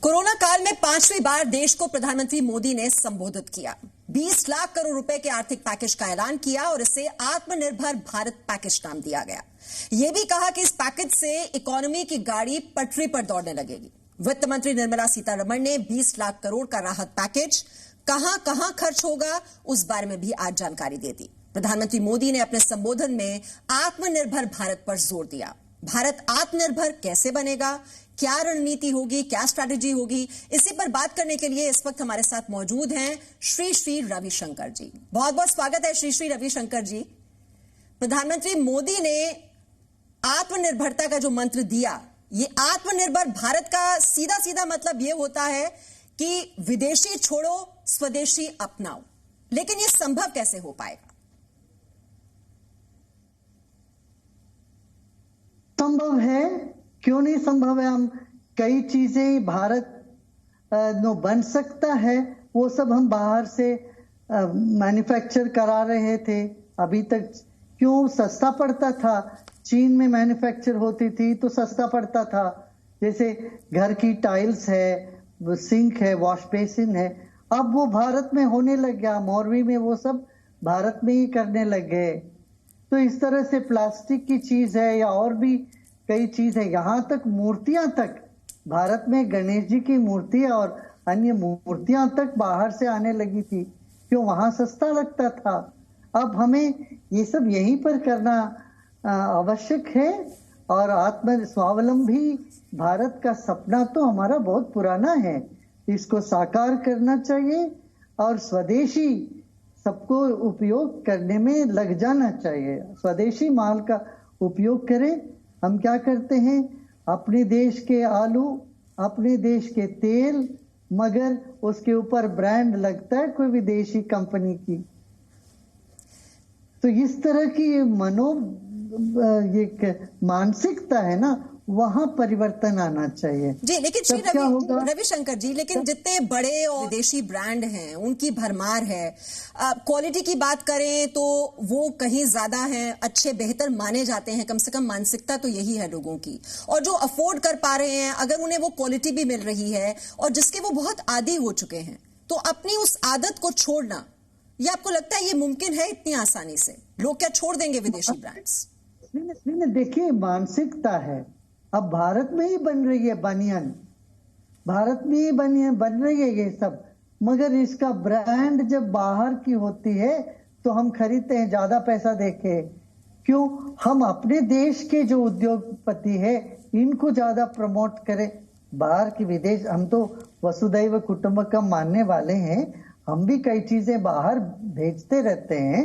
Corona काल में 5वीं बार देश को प्रधानमंत्री मोदी ने संबोधित किया। 20 लाख करोड़ रुपए के आर्थिक पैकेज का ऐलान किया और इसे आत्मनिर्भर भारत पैकेज नाम दिया गया। यह भी कहा कि इस पैकेज से इकोनॉमी की गाड़ी पटरी पर दौड़ने लगेगी। वित्त मंत्री निर्मला सीतारमण ने 20 लाख करोड़ का राहत पैकेज कहां खर्च होगा उस बारे में भी आज जानकारी दे दी। प्रधानमंत्री मोदी ने अपने संबोधन में आत्मनिर्भर भारत पर जोर दिया। भारत आत्मनिर्भर कैसे बनेगा, क्या रणनीति होगी, क्या स्ट्रैटेजी होगी, इसी पर बात करने के लिए इस वक्त हमारे साथ मौजूद हैं श्री रविशंकर जी। बहुत बहुत स्वागत है श्री रविशंकर जी। प्रधानमंत्री मोदी ने आत्मनिर्भरता का जो मंत्र दिया, ये आत्मनिर्भर भारत का सीधा सीधा मतलब ये होता है कि विदेशी छोड़ो, स्वदेशी अपनाओ। लेकिन ये संभव कैसे हो पाएगा? संभव है, क्यों नहीं संभव है। हम कई चीजें भारत नो बन सकता है, वो सब हम बाहर से मैन्युफैक्चर करा रहे थे। अभी तक क्यों सस्ता पड़ता था, चीन में मैन्युफैक्चर होती थी तो सस्ता पड़ता था। जैसे घर की टाइल्स है, सिंक है, वॉश बेसिन है, अब वो भारत में होने लग गया। मॉरवी में वो सब भारत में ही करने लग गए। तो इस तरह से प्लास्टिक की चीज है या और भी कई चीज है, यहाँ तक मूर्तियां तक भारत में गणेश जी की मूर्ति और अन्य मूर्तियां तक बाहर से आने लगी थी। क्यों? वहां सस्ता लगता था। अब हमें ये सब यहीं पर करना आवश्यक है। और आत्म स्वावलंबी भारत का सपना तो हमारा बहुत पुराना है, इसको साकार करना चाहिए और स्वदेशी सबको उपयोग करने में लग जाना चाहिए। स्वदेशी माल का उपयोग करें। हम क्या करते हैं, अपने देश के आलू, अपने देश के तेल, मगर उसके ऊपर ब्रांड लगता है कोई विदेशी कंपनी की। तो इस तरह की ये मानसिकता है ना, वहां परिवर्तन आना चाहिए जी। लेकिन श्री रविशंकर जी, लेकिन जितने बड़े और विदेशी ब्रांड हैं उनकी भरमार है। क्वालिटी की बात करें तो वो कहीं ज्यादा हैं, अच्छे बेहतर माने जाते हैं। कम से कम मानसिकता तो यही है लोगों की। और जो अफोर्ड कर पा रहे हैं, अगर उन्हें वो क्वालिटी भी मिल रही है और जिसके वो बहुत आदी हो चुके हैं, तो अपनी उस आदत को छोड़ना, ये आपको लगता है ये मुमकिन है इतनी आसानी से? लोग क्या छोड़ देंगे विदेशी ब्रांड्स? देखिए, मानसिकता है। अब भारत में ही बन रही है बनियान, भारत में ही बन रही है ये सब, मगर इसका ब्रांड जब बाहर की होती है तो हम खरीदते हैं ज्यादा पैसा देके। क्यों? हम अपने देश के जो उद्योगपति है इनको ज्यादा प्रमोट करें। बाहर की विदेश, हम तो वसुधैव कुटुंबकम मानने वाले हैं, हम भी कई चीजें बाहर भेजते रहते हैं।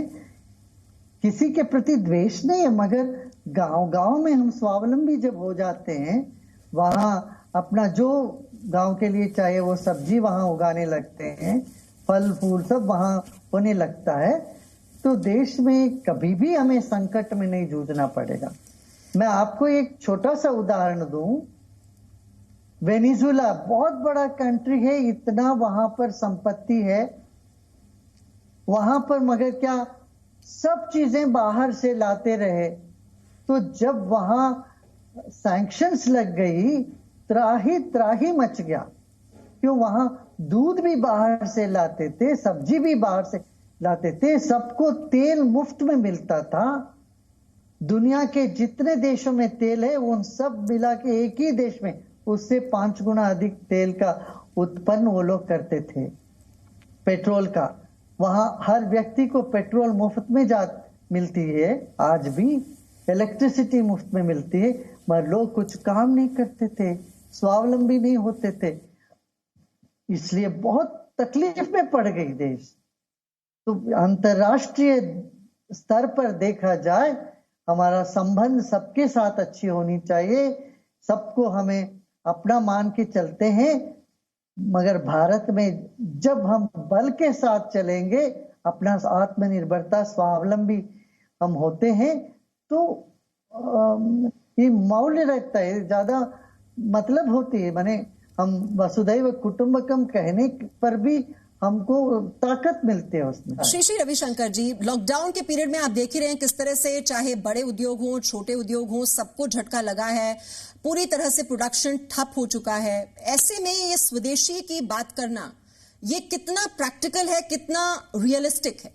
किसी के प्रति द्वेष नहीं है, मगर गांव में हम स्वावलंबी जब हो जाते हैं, वहां अपना जो गांव के लिए चाहिए वो सब्जी वहां उगाने लगते हैं, फल फूल सब वहां होने लगता है, तो देश में कभी भी हमें संकट में नहीं जूझना पड़ेगा। मैं आपको एक छोटा सा उदाहरण दूं। वेनेजुएला बहुत बड़ा कंट्री है, इतना वहां पर संपत्ति है वहां पर, मगर क्या सब चीजें बाहर से लाते रहे। तो जब वहां सैंक्शंस लग गई, त्राही मच गया। क्यों? वहां दूध भी बाहर से लाते थे, सब्जी भी बाहर से लाते थे, सबको तेल मुफ्त में मिलता था। दुनिया के जितने देशों में तेल है उन सब मिला के एक ही देश में उससे 5 गुना अधिक तेल का उत्पन्न वो लोग करते थे, पेट्रोल का। वहां हर व्यक्ति को पेट्रोल मुफ्त में मिलती है, आज भी इलेक्ट्रिसिटी मुफ्त में मिलती है, मगर लोग कुछ काम नहीं करते थे, स्वावलंबी नहीं होते थे, इसलिए बहुत तकलीफ में पड़ गई देश। तो अंतर्राष्ट्रीय स्तर पर देखा जाए, हमारा संबंध सबके साथ अच्छी होनी चाहिए, सबको हमें अपना मान के चलते हैं, मगर भारत में जब हम बल के साथ चलेंगे, अपना आत्मनिर्भरता स्वावलंबी हम होते हैं, तो ये मौल्य रहता है, ज्यादा मतलब होती है। माने हम वसुधैव कुटुंबकम कहने पर भी हमको ताकत मिलती है उसमें। श्री रविशंकर जी, लॉकडाउन के पीरियड में आप देख ही रहे हैं किस तरह से चाहे बड़े उद्योग हों, छोटे उद्योग हों, सबको झटका लगा है। पूरी तरह से प्रोडक्शन ठप हो चुका है। ऐसे में ये स्वदेशी की बात करना, ये कितना प्रैक्टिकल है, कितना रियलिस्टिक है?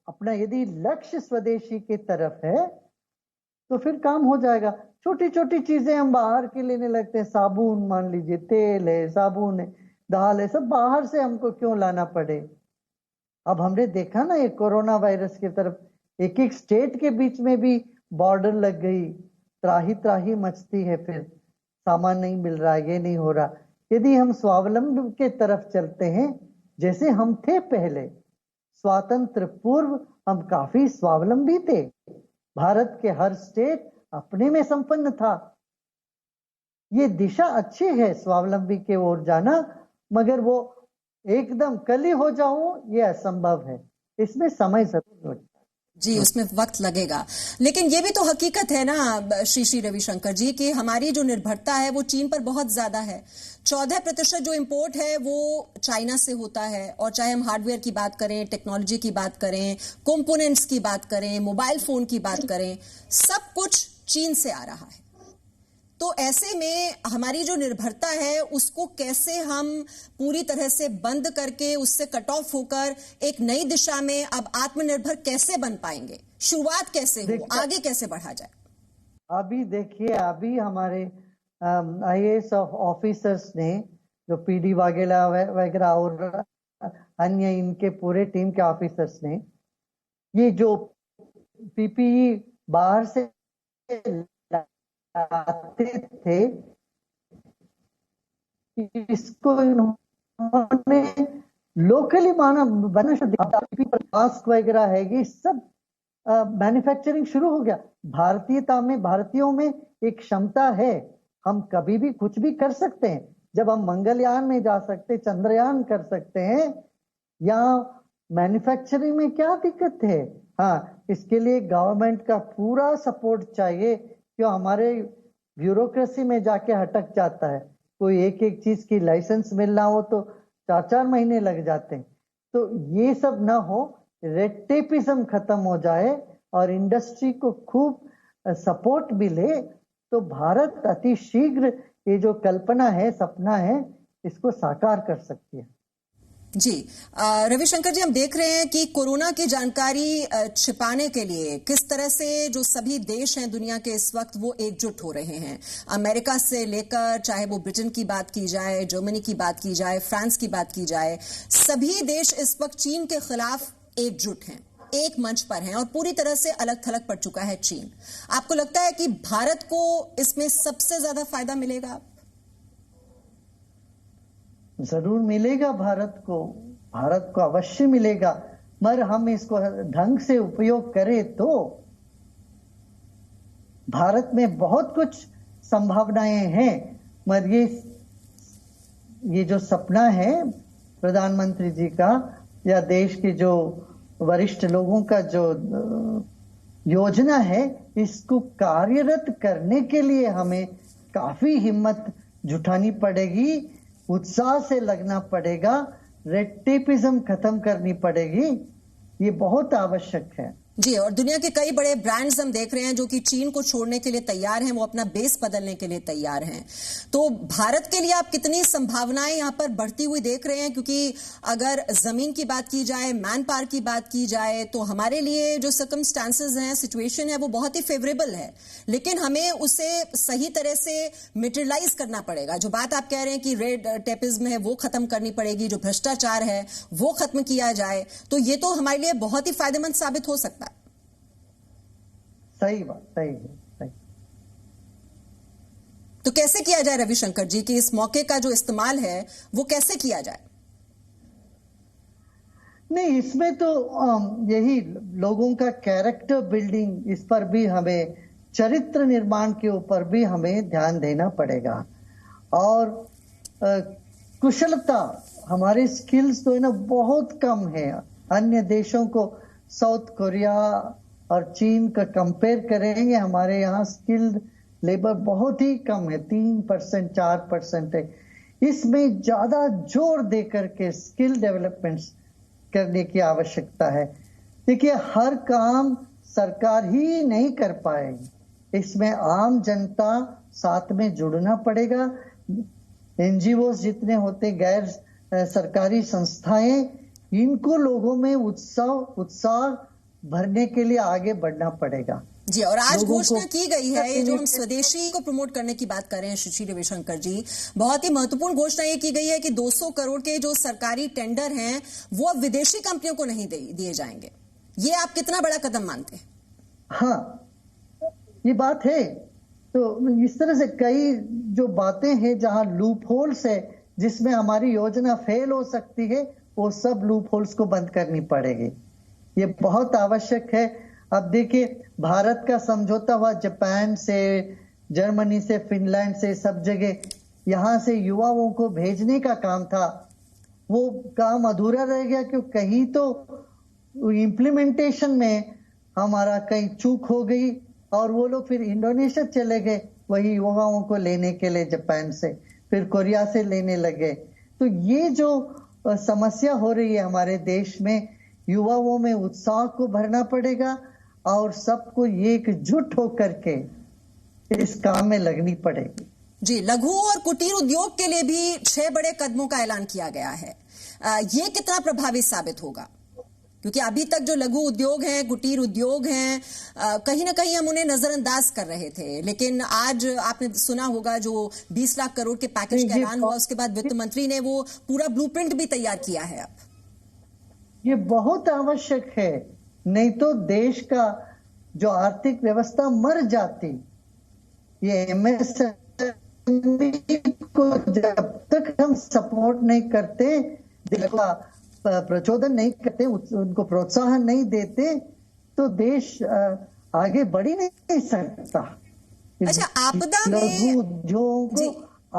अपना यदि लक्ष्य स्वदेशी की तरफ है तो फिर काम हो जाएगा। छोटी छोटी चीजें हम बाहर के लेने लगते हैं, साबुन मान लीजिए, तेल है, साबुन है, दाल है, सब बाहर से हमको क्यों लाना पड़े। अब हमने देखा ना ये कोरोना वायरस की तरफ, एक एक स्टेट के बीच में भी बॉर्डर लग गई, त्राही त्राही मचती है, फिर सामान नहीं मिल रहा, ये नहीं हो रहा। यदि हम स्वावलंबन के तरफ चलते हैं जैसे हम थे पहले, स्वातंत्र पूर्व हम काफी स्वावलंबी थे, भारत के हर स्टेट अपने में संपन्न था। ये दिशा अच्छी है स्वावलंबी के ओर जाना, मगर वो एकदम कल ही हो जाऊं ये असंभव है, इसमें समय जरूर लगता है। जी, उसमें वक्त लगेगा, लेकिन ये भी तो हकीकत है ना श्री रविशंकर जी कि हमारी जो निर्भरता है वो चीन पर बहुत ज्यादा है। 14% जो इंपोर्ट है वो चाइना से होता है, और चाहे हम हार्डवेयर की बात करें, टेक्नोलॉजी की बात करें, कंपोनेंट्स की बात करें, मोबाइल फोन की बात करें, सब कुछ चीन से आ रहा है। तो ऐसे में हमारी जो निर्भरता है उसको कैसे हम पूरी तरह से बंद करके, उससे कट ऑफ होकर एक नई दिशा में अब आत्मनिर्भर कैसे बन पाएंगे? शुरुआत कैसे हो, आगे कैसे बढ़ा जाए? अभी देखिए, अभी हमारे IAS ऑफिसर्स ने, जो PD वगैरह और अन्य इनके पूरे टीम के ऑफिसर्स ने, ये जो PPE बाहर से आते थे, इसको इन्होंने लोकली मास्क वगैरह है, ये सब मैन्युफैक्चरिंग शुरू हो गया। भारतीयता में, भारतीयों में एक क्षमता है, हम कभी भी कुछ भी कर सकते हैं। जब हम मंगलयान में जा सकते, चंद्रयान कर सकते हैं, या मैन्युफैक्चरिंग में क्या दिक्कत है? हाँ, इसके लिए गवर्नमेंट का पूरा सपोर्ट चाहिए, क्यों हमारे ब्यूरोक्रेसी में जाके हटक जाता है। कोई एक एक चीज की लाइसेंस मिलना हो तो 4-4 महीने लग जाते हैं। तो ये सब ना हो, रेड टेपिज्म खत्म हो जाए और इंडस्ट्री को खूब सपोर्ट मिले, तो भारत अति शीघ्र ये जो कल्पना है, सपना है, इसको साकार कर सकती है। जी, रविशंकर जी, हम देख रहे हैं कि कोरोना की जानकारी छिपाने के लिए किस तरह से जो सभी देश हैं दुनिया के इस वक्त वो एकजुट हो रहे हैं। अमेरिका से लेकर, चाहे वो ब्रिटेन की बात की जाए, जर्मनी की बात की जाए, फ्रांस की बात की जाए, सभी देश इस वक्त चीन के खिलाफ एकजुट हैं, एक मंच पर हैं, और पूरी तरह से अलग थलग पड़ चुका है चीन। आपको लगता है कि भारत को इसमें सबसे ज्यादा फायदा मिलेगा? जरूर मिलेगा, भारत को अवश्य मिलेगा, मगर हम इसको ढंग से उपयोग करें तो। भारत में बहुत कुछ संभावनाएं हैं, मगर ये जो सपना है प्रधानमंत्री जी का, या देश के जो वरिष्ठ लोगों का जो योजना है, इसको कार्यरत करने के लिए हमें काफी हिम्मत जुटानी पड़ेगी, उत्साह से लगना पड़ेगा, रेड टेपिज्म खत्म करनी पड़ेगी। ये बहुत आवश्यक है। जी, और दुनिया के कई बड़े ब्रांड्स हम देख रहे हैं जो कि चीन को छोड़ने के लिए तैयार हैं, वो अपना बेस बदलने के लिए तैयार हैं। तो भारत के लिए आप कितनी संभावनाएं यहां पर बढ़ती हुई देख रहे हैं? क्योंकि अगर जमीन की बात की जाए, मैन पावर की बात की जाए, तो हमारे लिए जो सर्कमस्टांसेस हैं, सिचुएशन है, वो बहुत ही फेवरेबल है, लेकिन हमें उसे सही तरह से मटेरियलाइज करना पड़ेगा। जो बात आप कह रहे हैं कि रेड टेपिज्म है वो खत्म करनी पड़ेगी, जो भ्रष्टाचार है वो खत्म किया जाए, तो ये तो हमारे लिए बहुत ही फायदेमंद साबित हो सकता है। सही बात, सही है, सही। तो कैसे किया जाए रविशंकर जी कि इस मौके का जो इस्तेमाल है वो कैसे किया जाए? नहीं, इसमें तो यही लोगों का कैरेक्टर बिल्डिंग, इस पर भी हमें, चरित्र निर्माण के ऊपर भी हमें ध्यान देना पड़ेगा। और कुशलता, हमारे स्किल्स तो है ना बहुत कम है। अन्य देशों को, साउथ कोरिया और चीन का कंपेयर करेंगे, हमारे यहाँ स्किल्ड लेबर बहुत ही कम है, 3% 4% है। इसमें ज्यादा जोर दे करके स्किल डेवलपमेंट्स करने की आवश्यकता है। देखिए, हर काम सरकार ही नहीं कर पाएगी, इसमें आम जनता साथ में जुड़ना पड़ेगा। एनजीओ जितने होते, गैर सरकारी संस्थाएं, इनको लोगों में उत्साह भरने के लिए आगे बढ़ना पड़ेगा। जी, और आज घोषणा की गई है, ये जो हम स्वदेशी को प्रमोट करने की बात कर रहे हैं श्री रविशंकर जी, बहुत ही महत्वपूर्ण घोषणा ये की गई है कि 200 करोड़ के जो सरकारी टेंडर हैं वो अब विदेशी कंपनियों को नहीं दिए जाएंगे। ये आप कितना बड़ा कदम मानते हैं? हाँ, ये बात है। तो इस तरह से कई जो बातें हैं जहां लूप होल्स है, जिसमें हमारी योजना फेल हो सकती है, वो सब लूप होल्स को बंद करनी पड़ेगी। ये बहुत आवश्यक है। अब देखिए, भारत का समझौता हुआ जापान से, जर्मनी से, फिनलैंड से, सब जगह यहां से युवाओं को भेजने का काम था, वो काम अधूरा रह गया। क्यों? कहीं तो इम्प्लीमेंटेशन में हमारा कहीं चूक हो गई और वो लोग फिर इंडोनेशिया चले गए वही युवाओं को लेने के लिए, जापान से, फिर कोरिया से लेने लगे। तो ये जो समस्या हो रही है हमारे देश में, युवाओं में उत्साह को भरना पड़ेगा और सबको एकजुट होकर के इस काम में लगनी पड़ेगी। जी, लघु और कुटीर उद्योग के लिए भी 6 बड़े कदमों का ऐलान किया गया है। ये कितना प्रभावी साबित होगा? क्योंकि अभी तक जो लघु उद्योग हैं, कुटीर उद्योग हैं, कहीं ना कहीं हम उन्हें नजरअंदाज कर रहे थे, लेकिन आज आपने सुना होगा जो 20 लाख करोड़ के पैकेज का ऐलान हुआ, उसके बाद वित्त मंत्री ने वो पूरा ब्लूप्रिंट भी तैयार किया है। अब ये बहुत आवश्यक है, नहीं तो देश का जो आर्थिक व्यवस्था मर जाती। ये एमएसएमई को जब तक हम सपोर्ट नहीं करते, प्रचोदन नहीं करते, उनको प्रोत्साहन नहीं देते, तो देश आगे बढ़ ही नहीं सकता। अच्छा, आपदा में लघु उद्योगों को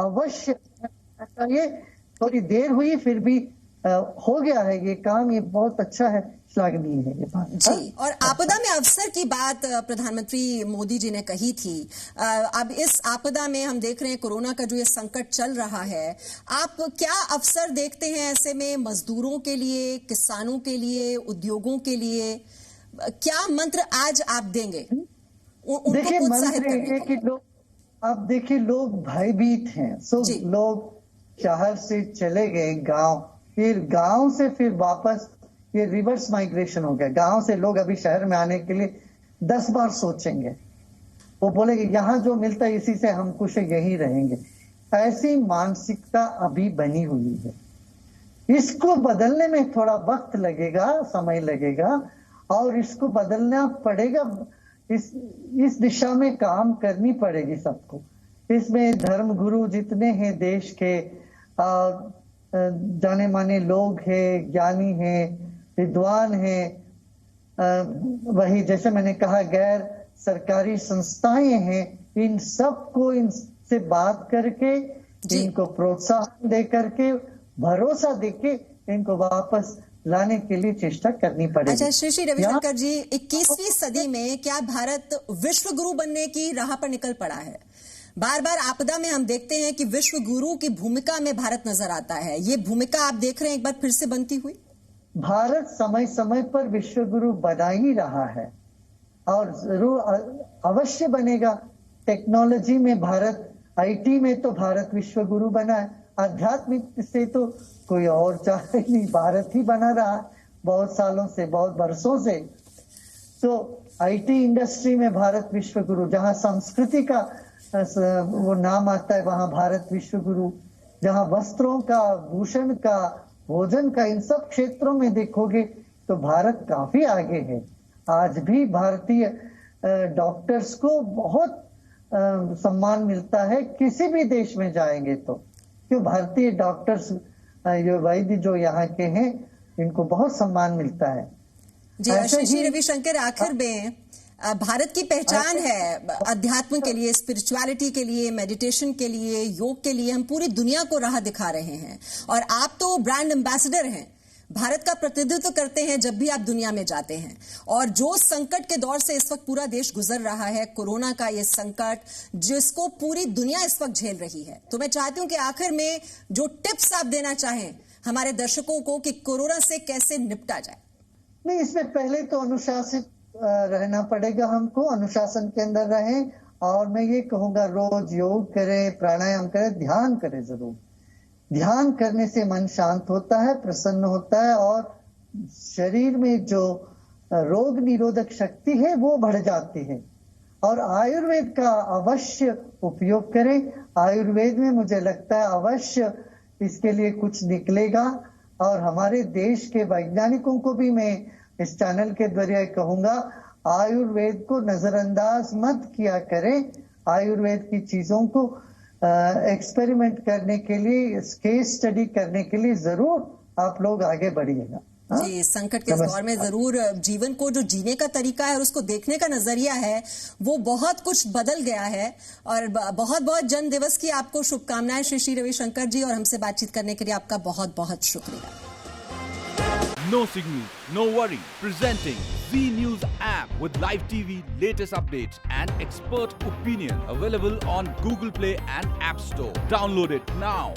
अवश्य चाहिए। थोड़ी देर हुई फिर भी हो गया है ये काम, ये बहुत अच्छा है, श्लाघनीय है ये बात। जी, और आपदा में अवसर की बात प्रधानमंत्री मोदी जी ने कही थी। अब इस आपदा में हम देख रहे हैं कोरोना का जो ये संकट चल रहा है, आप क्या अवसर देखते हैं ऐसे में मजदूरों के लिए, किसानों के लिए, उद्योगों के लिए? क्या मंत्र आज आप देंगे देखिए, मंत्र ये कि लोग, अब देखिए, लोग भयभीत हैं। लोग शहर से चले गए गांव, फिर गांव से फिर वापस, ये रिवर्स माइग्रेशन हो गया। गांव से लोग अभी शहर में आने के लिए 10 बार सोचेंगे, वो बोलेंगे यहाँ जो मिलता है इसी से हम खुश यहीं रहेंगे। ऐसी मानसिकता अभी बनी हुई है। इसको बदलने में थोड़ा वक्त लगेगा, समय लगेगा, और इसको बदलना पड़ेगा। इस दिशा में काम करनी पड़ेगी सबको। इसमें धर्म गुरु जितने हैं देश के, जाने माने लोग हैं, ज्ञानी हैं, विद्वान हैं, वही जैसे मैंने कहा गैर सरकारी संस्थाएं हैं, इन सबको इनसे बात करके, इनको प्रोत्साहन दे करके, भरोसा देके इनको वापस लाने के लिए चेष्टा करनी पड़ेगी। अच्छा, श्री रविशंकर जी, 21वीं सदी में क्या भारत विश्व गुरु बनने की राह पर निकल पड़ा है? बार बार आपदा में हम देखते हैं कि विश्व गुरु की भूमिका में भारत नजर आता है। ये भूमिका आप देख रहे हैं एक बार फिर से बनती हुई? भारत समय समय पर विश्व गुरु बना ही रहा है और जरूर अवश्य बनेगा। टेक्नोलॉजी में भारत, आईटी में तो भारत विश्व गुरु बना है। आध्यात्मिक से तो कोई और चाहे नहीं, भारत ही बना रहा बहुत सालों से, बहुत वर्षों से। तो आईटी इंडस्ट्री में भारत विश्व गुरु, जहां संस्कृति का वो नाम आता है वहां भारत विश्व गुरु, जहां वस्त्रों का, भूषण का, भोजन का, इन सब क्षेत्रों में देखोगे तो भारत काफी आगे है। आज भी भारतीय डॉक्टर्स को बहुत सम्मान मिलता है, किसी भी देश में जाएंगे तो। क्यों? भारतीय डॉक्टर्स, ये वैद्य जो यहाँ के हैं, इनको बहुत सम्मान मिलता है। जी, श्री रविशंकर, आखिर में भारत की पहचान है अध्यात्म के लिए, स्पिरिचुअलिटी के लिए, मेडिटेशन के लिए, योग के लिए। हम पूरी दुनिया को राह दिखा रहे हैं और आप तो ब्रांड एम्बेसडर हैं। भारत का प्रतिनिधित्व करते हैं जब भी आप दुनिया में जाते हैं। और जो संकट के दौर से इस वक्त पूरा देश गुजर रहा है, कोरोना का ये संकट जिसको पूरी दुनिया इस वक्त झेल रही है, तो मैं चाहती हूं कि आखिर में जो टिप्स आप देना चाहें हमारे दर्शकों को कि कोरोना से कैसे निपटा जाए। नहीं, इसमें पहले तो अनुशासित रहना पड़ेगा, हमको अनुशासन के अंदर रहें। और मैं ये कहूंगा रोज योग करें, प्राणायाम करें, ध्यान करें जरूर। ध्यान करने से मन शांत होता है, प्रसन्न होता है और शरीर में जो रोग निरोधक शक्ति है वो बढ़ जाती है। और आयुर्वेद का अवश्य उपयोग करें। आयुर्वेद में मुझे लगता है अवश्य इसके लिए कुछ निकलेगा। और हमारे देश के वैज्ञानिकों को भी मैं इस चैनल के द्वारा कहूंगा, आयुर्वेद को नजरअंदाज मत किया करें। आयुर्वेद की चीजों को एक्सपेरिमेंट करने के लिए, केस स्टडी करने के लिए जरूर आप लोग आगे बढ़िएगा। जी, संकट के इस दौर में जरूर जीवन को जो जीने का तरीका है और उसको देखने का नजरिया है वो बहुत कुछ बदल गया है। और बहुत बहुत जन्म दिवस की आपको शुभकामनाएं श्री रविशंकर जी, और हमसे बातचीत करने के लिए आपका बहुत बहुत शुक्रिया। No signal, no worry. Presenting Z News app with live TV, latest updates and expert opinion. Available on Google Play and App Store. Download it now.